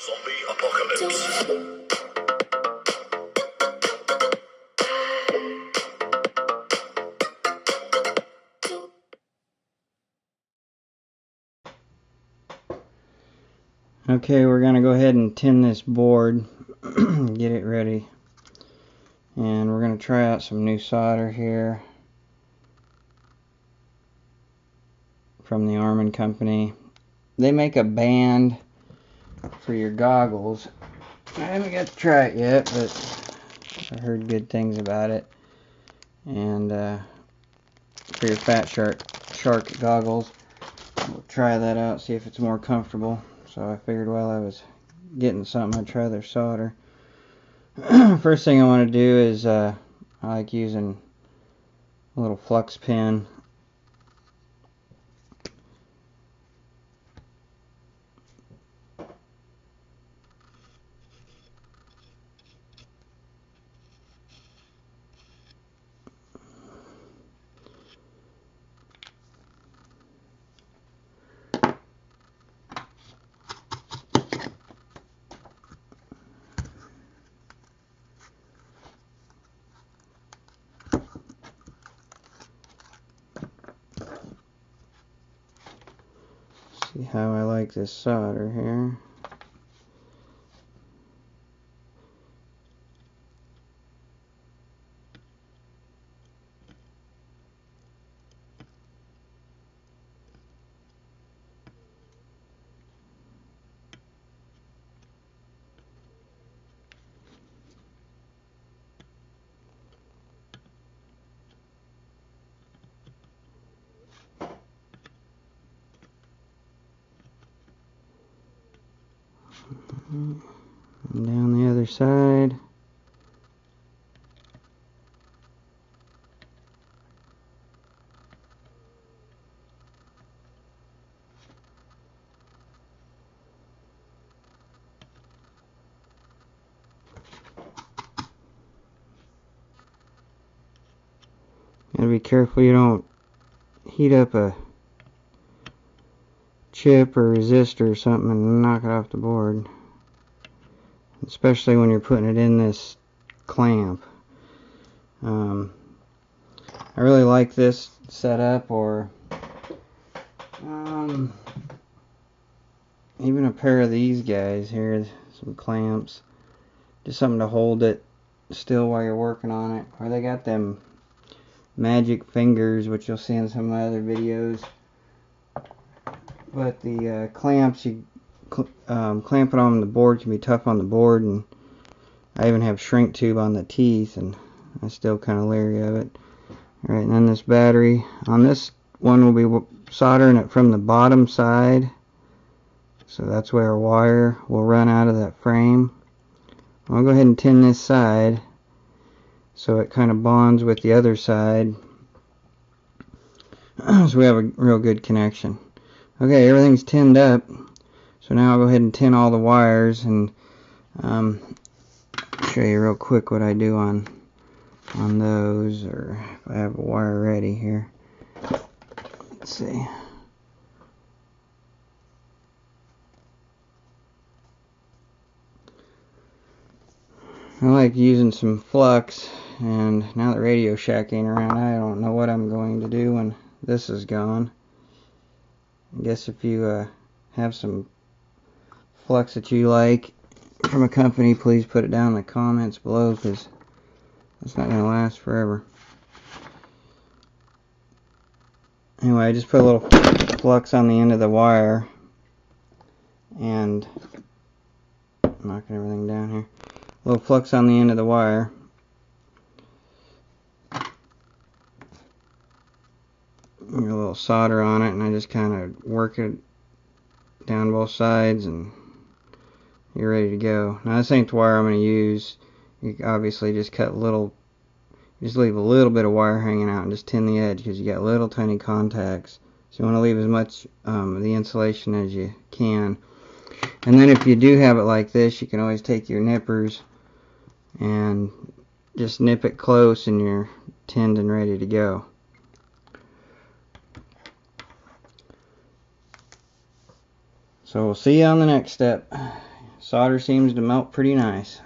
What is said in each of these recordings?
Zombie apocalypse. Okay, we're going to go ahead and tin this board, get it ready, and we're going to try out some new solder here from the Armin Company. They make a band for your goggles. I haven't got to try it yet, but I heard good things about it. And for your Fat Shark goggles, we'll try that out, see if it's more comfortable. So I figured while I was getting something, I'd try their solder. First thing I want to do is I like using a little flux pen. See how I like this solder here. And down the other side. Gotta be careful you don't heat up a chip or resistor or something and knock it off the board. Especially when you're putting it in this clamp. I really like this setup, or even a pair of these guys here, some clamps. Just something to hold it still while you're working on it. Or they got them magic fingers, which you'll see in some of my other videos. But the clamps, you clamp it on the board, can be tough on the board, and I even have shrink tube on the teeth, and I'm still kind of leery of it. Alright, and then this battery. On this one, we'll be soldering it from the bottom side, so that's where a wire will run out of that frame. I'll go ahead and tin this side so it kind of bonds with the other side, so we have a real good connection. Okay, everything's tinned up, so now I'll go ahead and tin all the wires, and show you real quick what I do on those, or if I have a wire ready here. Let's see. I like using some flux, and now that Radio Shack ain't around, I don't know what I'm going to do when this is gone. I guess if you have some flux that you like from a company, please put it down in the comments below, because it's not going to last forever. Anyway, I just put a little flux on the end of the wire, and knocking everything down here. A little flux on the end of the wire. A little solder on it, and I just kind of work it down both sides, and you're ready to go. Now this ain't the wire I'm going to use. You obviously just cut just leave a little bit of wire hanging out and just tin the edge, because you got little tiny contacts. So you want to leave as much of the insulation as you can. And then if you do have it like this, you can always take your nippers and just nip it close, and you're tinned and ready to go. So we'll see you on the next step. solder seems to melt pretty nice.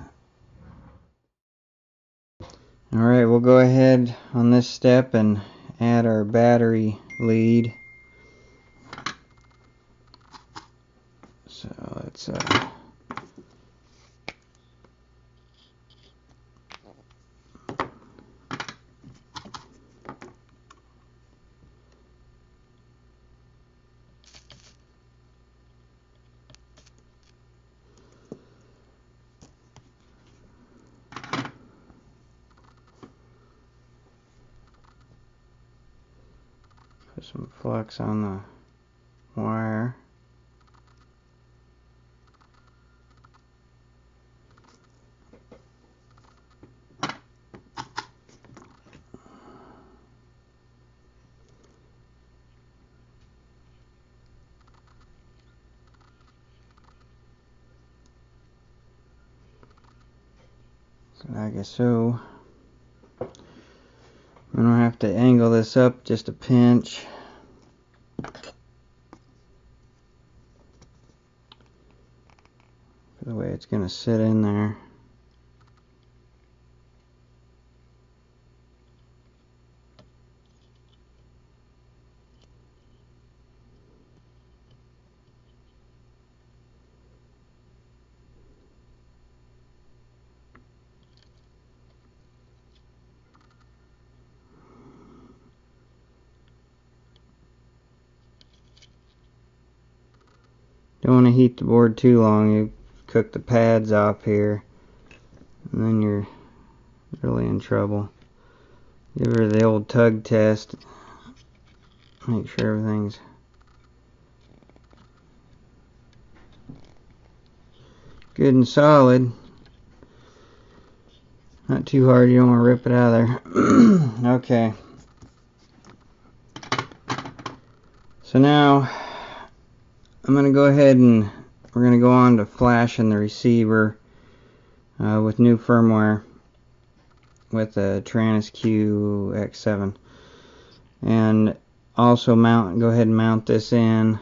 Alright, we'll go ahead on this step and add our battery lead. So let's put some flux on the wire. Like so. I'm gonna have to angle this up just a pinch. The way it's gonna sit in there. Don't want to heat the board too long. You cook the pads off here, and then you're really in trouble. Give her the old tug test. Make sure everything's good and solid. Not too hard, you don't want to rip it out of there. Okay. So now I'm going to go ahead and we're going to go on to flashing the receiver with new firmware with a Taranis QX7. And also go ahead and mount this in.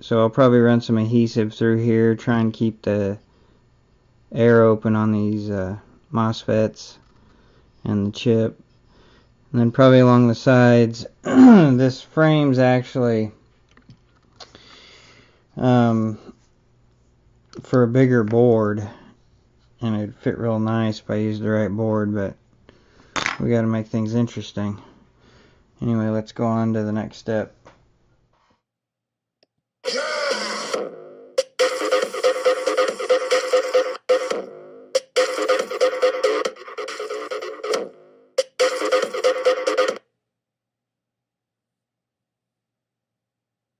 So I'll probably run some adhesive through here, try and keep the air open on these MOSFETs and the chip. And then probably along the sides, this frame's actually for a bigger board, and it'd fit real nice if I used the right board, but we got to make things interesting. Anyway, let's go on to the next step.